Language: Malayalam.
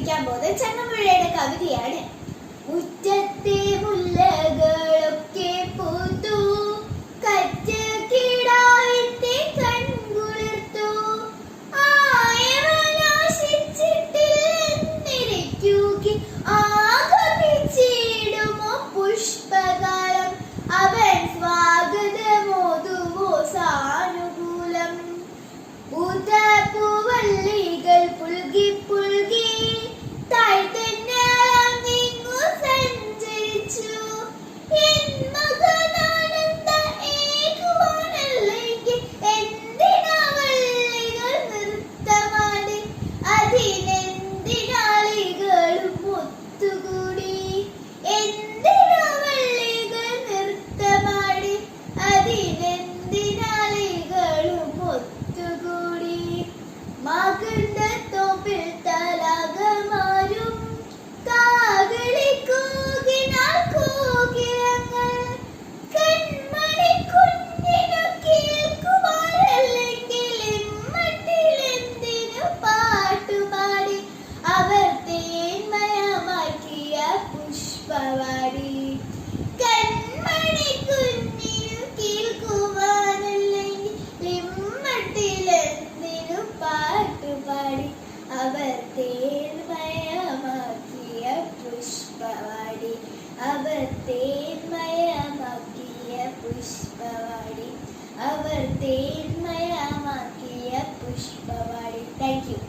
കേൾപ്പിക്കാൻ പോകുന്നത് ചങ്ങമ്പുഴയുടെ കവിതയാണ്. മുറ്റത്തെ മുല്ലകളൊക്കെ പൂത്തു, കറ്റക്കിടാവിന്റെ കൺകുളിർത്തു, ആയവനാശിച്ചിട്ടില്ലെന്നിരിക്കൂകി ആഗമിച്ചിടുമോ പുഷ്പകാലം, അവൻ സ്വാഗതമോതുവോ സാനുകൂലം. പൂവല്ലികൾ പുൽകി പുൽകി താഴ്ത്തന്നെങ്ങു സഞ്ചരിച്ചു. എൻ മകനാനന്ദ ഏകുവാനല്ലെങ്കിൽ എന്തിനാ വള്ളികൾ നൃത്തമാടി, അതിനെന്തിനാളികളും ഒത്തുകൂടി. എന്തിനാ വള്ളികൾ നൃത്തമാടി, അതിനെന്തിനാളികളും ഒത്തുകൂടി. മകരത്തോപ്പിൽ തലകമാരും കാകളിക്കൂകിനാൽ കോകിലങ്ങൾ, കൺമണി കുഞ്ഞിനു കേൾക്കുവാനല്ലെങ്കിൽ ഇമ്മട്ടിലെന്തിനു പാട്ടുപാടി. അവർ തേന്മയമാക്കിയ പുഷ്പവാടി. കൺമണി കുഞ്ഞിനു കേൾക്കുവാനല്ലെങ്കിൽ ഇമ്മട്ടിലെന്തിനു പാട്ടുപാടി. അവർ തേന്മയമാക്കിയ പുഷ്പവാടി. അവർ തേന്മയമാക്കിയ പുഷ്പവാടി. അവർ തേന്മയമാക്കിയ പുഷ്പവാടി. Thank U.